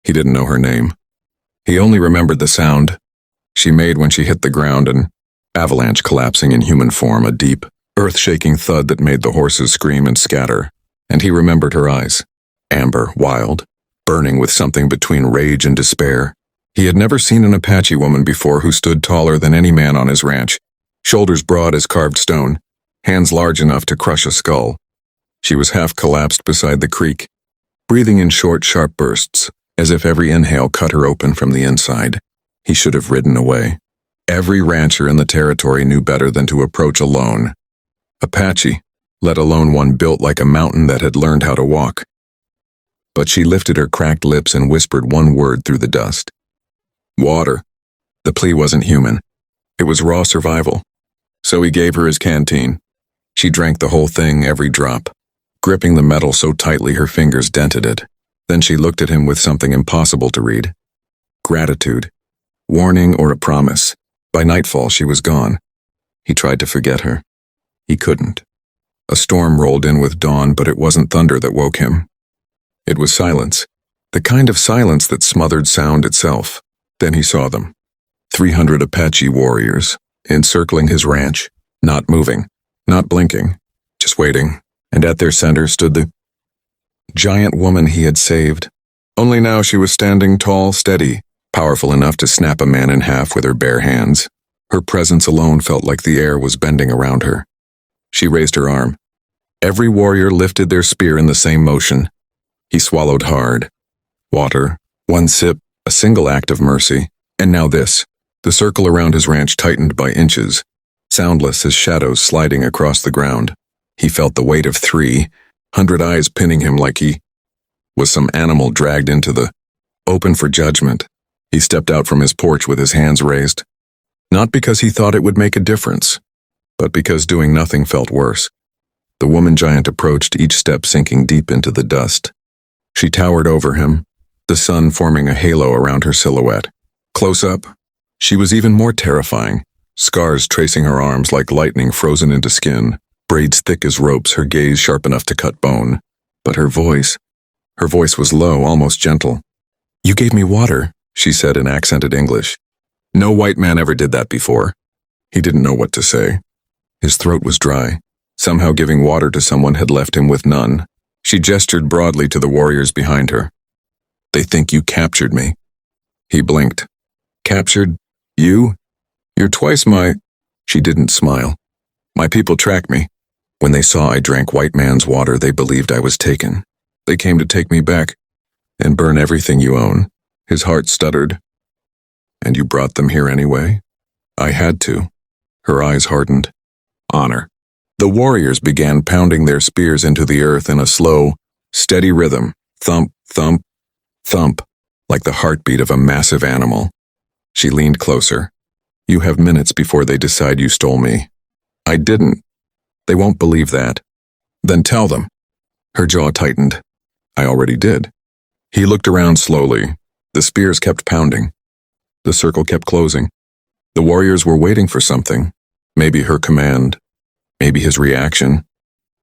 He didn't know her name. He only remembered the sound she made when she hit the ground, an avalanche collapsing in human form, a deep, earth-shaking thud that made the horses scream and scatter. And he remembered her eyes, amber, wild, burning with something between rage and despair. He had never seen an Apache woman before who stood taller than any man on his ranch, shoulders broad as carved stone, hands large enough to crush a skull. She was half collapsed beside the creek, breathing in short, sharp bursts, as if every inhale cut her open from the inside. He should have ridden away. Every rancher in the territory knew better than to approach alone. Apache, let alone one built like a mountain that had learned how to walk. But she lifted her cracked lips and whispered one word through the dust. Water. The plea wasn't human. It was raw survival. So he gave her his canteen. She drank the whole thing, every drop, gripping the metal so tightly her fingers dented it. Then she looked at him with something impossible to read. Gratitude. Warning or a promise. By nightfall she was gone. He tried to forget her. He couldn't. A storm rolled in with dawn, but it wasn't thunder that woke him. It was silence. The kind of silence that smothered sound itself. Then he saw them. 300 Apache warriors, encircling his ranch, not moving, not blinking, just waiting, and at their center stood the giant woman he had saved. Only now she was standing tall, steady, powerful enough to snap a man in half with her bare hands. Her presence alone felt like the air was bending around her. She raised her arm. Every warrior lifted their spear in the same motion. He swallowed hard. Water, one sip, a single act of mercy, and now this. The circle around his ranch tightened by inches, soundless as shadows sliding across the ground. He felt the weight of 300 eyes pinning him like he was some animal dragged into the open for judgment. He stepped out from his porch with his hands raised, not because he thought it would make a difference, but because doing nothing felt worse. The woman giant approached, each step sinking deep into the dust. She towered over him, the sun forming a halo around her silhouette. Close up, she was even more terrifying, scars tracing her arms like lightning frozen into skin, braids thick as ropes, her gaze sharp enough to cut bone. But her voice was low, almost gentle. "You gave me water," she said in accented English. No white man ever did that before. He didn't know what to say. His throat was dry. Somehow giving water to someone had left him with none. She gestured broadly to the warriors behind her. "They think you captured me." He blinked. "Captured? You? You're twice my—" She didn't smile. "My people track me. When they saw I drank white man's water, they believed I was taken. They came to take me back and burn everything you own." His heart stuttered. "And you brought them here anyway?" "I had to." Her eyes hardened. "Honor." The warriors began pounding their spears into the earth in a slow, steady rhythm. Thump, thump, thump, like the heartbeat of a massive animal. She leaned closer. "You have minutes before they decide you stole me." "I didn't." "They won't believe that." "Then tell them." Her jaw tightened. "I already did." He looked around slowly. The spears kept pounding. The circle kept closing. The warriors were waiting for something. Maybe her command. Maybe his reaction.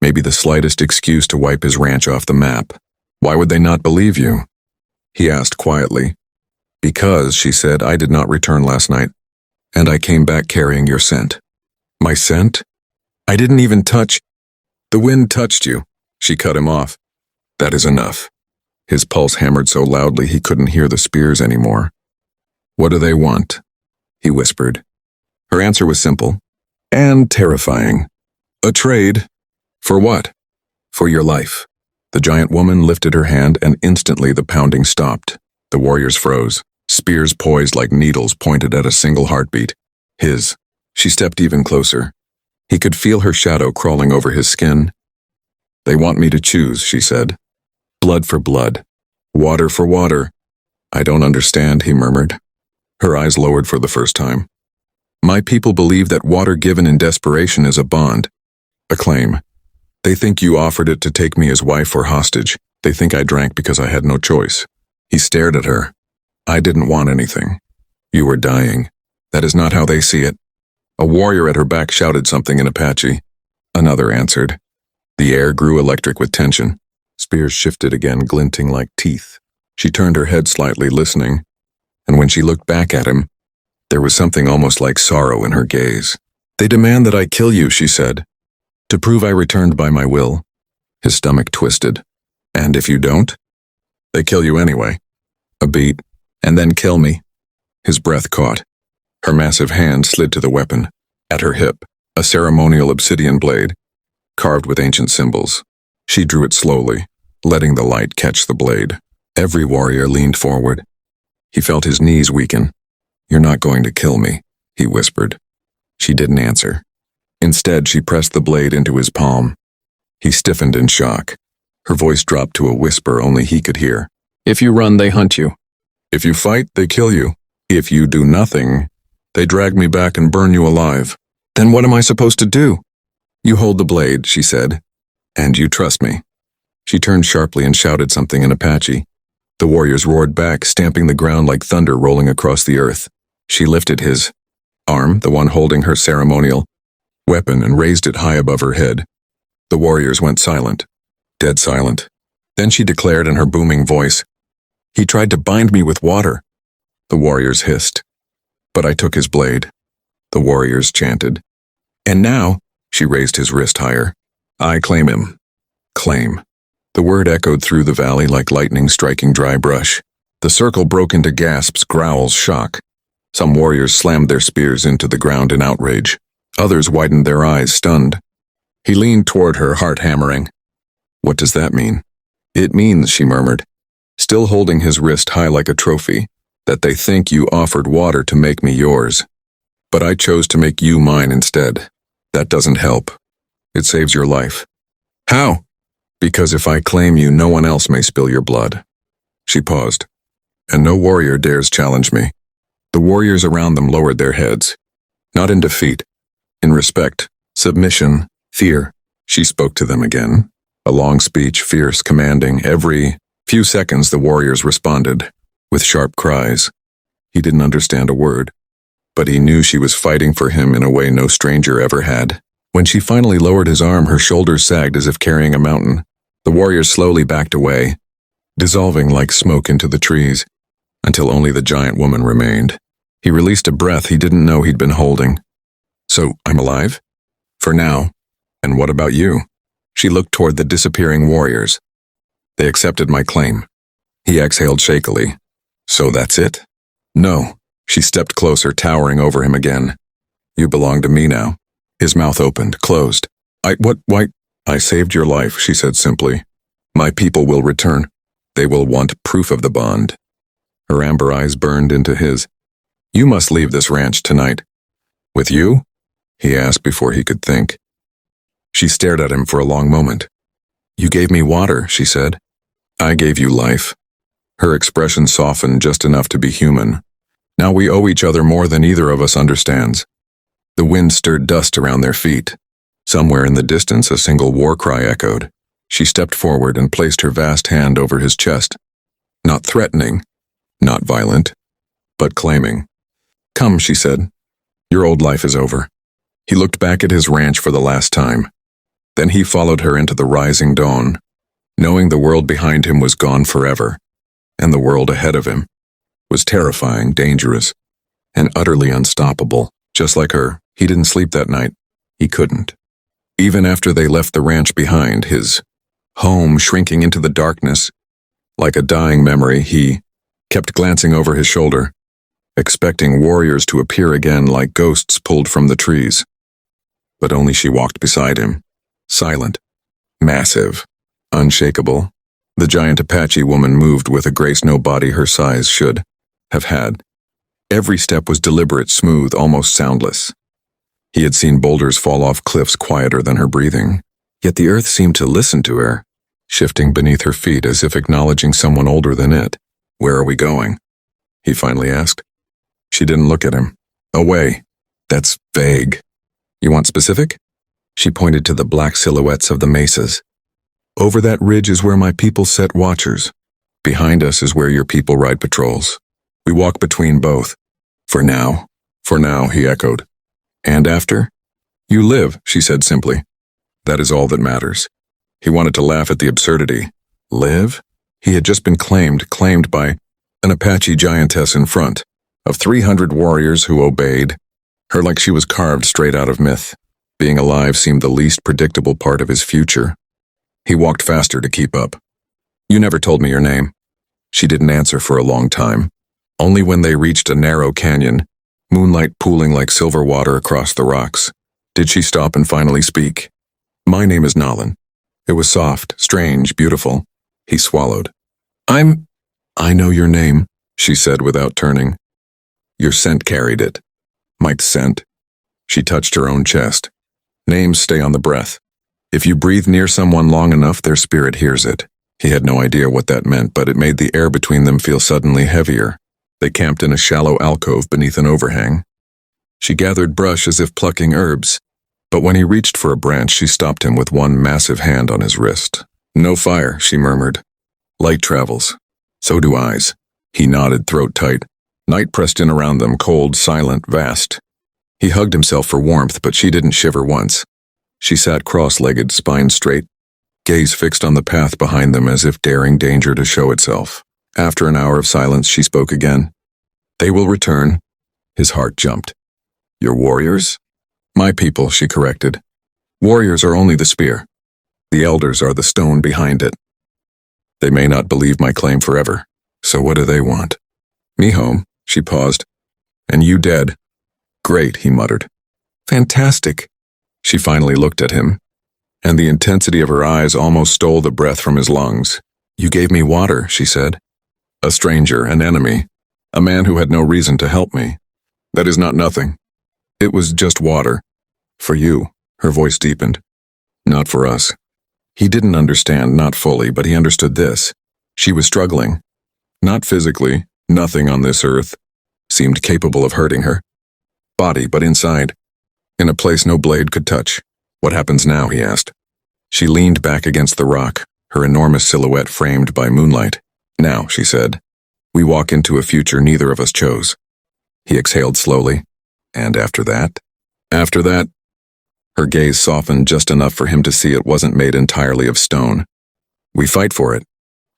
Maybe the slightest excuse to wipe his ranch off the map. "Why would they not believe you?" He asked quietly. "Because," she said, "I did not return last night, and I came back carrying your scent." "My scent? I didn't even touch—" "The wind touched you." She cut him off. "That is enough." His pulse hammered so loudly he couldn't hear the spears anymore. "What do they want?" he whispered. Her answer was simple, and terrifying. "A trade." "For what?" "For your life." The giant woman lifted her hand, and instantly the pounding stopped. The warriors froze, spears poised like needles pointed at a single heartbeat. His. She stepped even closer. He could feel her shadow crawling over his skin. "They want me to choose," she said. "Blood for blood. Water for water." "I don't understand," he murmured. Her eyes lowered for the first time. "My people believe that water given in desperation is a bond, a claim. They think you offered it to take me as wife or hostage. They think I drank because I had no choice." He stared at her. "I didn't want anything. You were dying. That is not how they see it." A warrior at her back shouted something in Apache. Another answered. The air grew electric with tension. Spears shifted again, glinting like teeth. She turned her head slightly, listening, and when she looked back at him, there was something almost like sorrow in her gaze. "They demand that I kill you," she said, "to prove I returned by my will." His stomach twisted. "And if you don't?" "They kill you anyway." A beat, and then kill me. His breath caught. Her massive hand slid to the weapon. At her hip, a ceremonial obsidian blade, carved with ancient symbols. She drew it slowly, letting the light catch the blade. Every warrior leaned forward. He felt his knees weaken. "You're not going to kill me," he whispered. She didn't answer. Instead, she pressed the blade into his palm. He stiffened in shock. Her voice dropped to a whisper only he could hear. "If you run, they hunt you. If you fight, they kill you. If you do nothing, they drag me back and burn you alive. Then what am I supposed to do?" "You hold the blade," she said, "and you trust me." She turned sharply and shouted something in Apache. The warriors roared back, stamping the ground like thunder rolling across the earth. She lifted his arm, the one holding her ceremonial weapon, and raised it high above her head. The warriors went silent, dead silent. Then she declared in her booming voice, "He tried to bind me with water." The warriors hissed. "But I took his blade," the warriors chanted. "And now," she raised his wrist higher, "I claim him." Claim. The word echoed through the valley like lightning striking dry brush. The circle broke into gasps, growls, shock. Some warriors slammed their spears into the ground in outrage. Others widened their eyes, stunned. He leaned toward her, heart hammering. "What does that mean?" "It means," she murmured, still holding his wrist high like a trophy, "that they think you offered water to make me yours. But I chose to make you mine instead. That doesn't help. It saves your life." "How?" "Because if I claim you, no one else may spill your blood." She paused. "And no warrior dares challenge me." The warriors around them lowered their heads. Not in defeat, in respect, submission, fear. She spoke to them again. A long speech, fierce, commanding. Every few seconds the warriors responded, with sharp cries. He didn't understand a word, but he knew she was fighting for him in a way no stranger ever had. When she finally lowered his arm, her shoulders sagged as if carrying a mountain. The warriors slowly backed away, dissolving like smoke into the trees, until only the giant woman remained. He released a breath he didn't know he'd been holding. "So, I'm alive? For now. And what about you?" She looked toward the disappearing warriors. "They accepted my claim." He exhaled shakily. "So that's it?" "No." She stepped closer, towering over him again. "You belong to me now." His mouth opened, closed. Why? "I saved your life," she said simply. "My people will return. They will want proof of the bond." Her amber eyes burned into his. "You must leave this ranch tonight." "With you?" he asked before he could think. She stared at him for a long moment. "You gave me water," she said. "I gave you life." Her expression softened just enough to be human. "Now we owe each other more than either of us understands." The wind stirred dust around their feet. Somewhere in the distance, a single war cry echoed. She stepped forward and placed her vast hand over his chest. Not threatening, not violent, but claiming. "Come," she said. "Your old life is over." He looked back at his ranch for the last time. Then he followed her into the rising dawn, knowing the world behind him was gone forever, and the world ahead of him was terrifying, dangerous, and utterly unstoppable. Just like her, he didn't sleep that night. He couldn't. Even after they left the ranch behind, his home shrinking into the darkness, like a dying memory, he kept glancing over his shoulder, expecting warriors to appear again like ghosts pulled from the trees. But only she walked beside him, silent, massive, unshakable. The giant Apache woman moved with a grace no body her size should have had. Every step was deliberate, smooth, almost soundless. He had seen boulders fall off cliffs quieter than her breathing, yet the earth seemed to listen to her, shifting beneath her feet as if acknowledging someone older than it. "Where are we going?" he finally asked. She didn't look at him. "Away. That's vague. You want specific?" She pointed to the black silhouettes of the mesas. "Over that ridge is where my people set watchers. Behind us is where your people ride patrols. We walk between both. For now." "For now," he echoed. "And after?" "You live," she said simply. "That is all that matters." He wanted to laugh at the absurdity. Live? He had just been claimed by an Apache Giantess in front of 300 warriors who obeyed her like she was carved straight out of myth. Being alive seemed the least predictable part of his future. He walked faster to keep up. "You never told me your name." She didn't answer for a long time. Only when they reached a narrow canyon, moonlight pooling like silver water across the rocks, did she stop and finally speak. "My name is Nolan." It was soft, strange, beautiful. He swallowed. I know your name," she said without turning. "Your scent carried it." "Mike's scent." She touched her own chest. "Names stay on the breath. If you breathe near someone long enough, their spirit hears it." He had no idea what that meant, but it made the air between them feel suddenly heavier. They camped in a shallow alcove beneath an overhang. She gathered brush as if plucking herbs, but when he reached for a branch, she stopped him with one massive hand on his wrist. "No fire," she murmured. "Light travels. So do eyes." He nodded, throat tight. Night pressed in around them, cold, silent, vast. He hugged himself for warmth, but she didn't shiver once. She sat cross-legged, spine straight, gaze fixed on the path behind them as if daring danger to show itself. After an hour of silence, she spoke again. "They will return." His heart jumped. "Your warriors?" "My people," she corrected. "Warriors are only the spear. The elders are the stone behind it. They may not believe my claim forever, so what do they want?" "Me home," she paused. "And you dead." "Great," he muttered. "Fantastic." She finally looked at him, and the intensity of her eyes almost stole the breath from his lungs. "You gave me water," she said. "A stranger, an enemy, a man who had no reason to help me. That is not nothing. It was just water. For you." Her voice deepened. "Not for us." He didn't understand, not fully, but he understood this. She was struggling. Not physically, nothing on this earth seemed capable of hurting her. Body, but inside, in a place no blade could touch. "What happens now?" he asked. She leaned back against the rock, her enormous silhouette framed by moonlight. "Now," she said, "we walk into a future neither of us chose." He exhaled slowly. "And after that?" "After that?" Her gaze softened just enough for him to see it wasn't made entirely of stone. "We fight for it."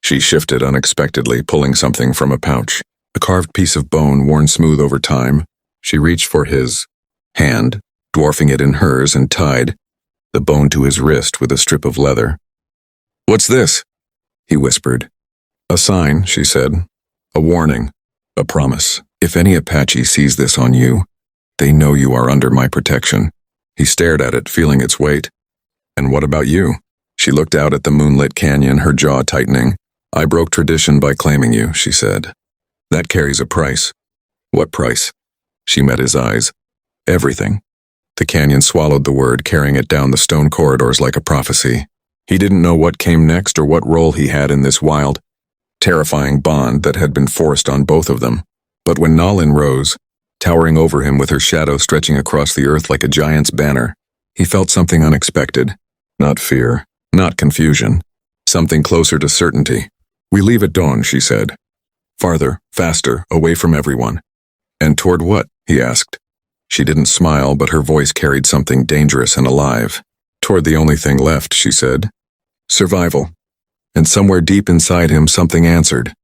She shifted unexpectedly, pulling something from a pouch. A carved piece of bone worn smooth over time. She reached for his hand, dwarfing it in hers, and tied the bone to his wrist with a strip of leather. "What's this?" he whispered. "A sign," she said. "A warning. A promise. If any Apache sees this on you, they know you are under my protection." He stared at it, feeling its weight. "And what about you?" She looked out at the moonlit canyon, her jaw tightening. "I broke tradition by claiming you," she said. "That carries a price." "What price?" She met his eyes. "Everything." The canyon swallowed the word, carrying it down the stone corridors like a prophecy. He didn't know what came next or what role he had in this wild, terrifying bond that had been forced on both of them. But when Nolan rose, towering over him with her shadow stretching across the earth like a giant's banner, he felt something unexpected. Not fear, not confusion. Something closer to certainty. "We leave at dawn," she said. "Farther, faster, away from everyone." "And toward what?" he asked. She didn't smile, but her voice carried something dangerous and alive. "Toward the only thing left," she said. "Survival." And somewhere deep inside him, something answered.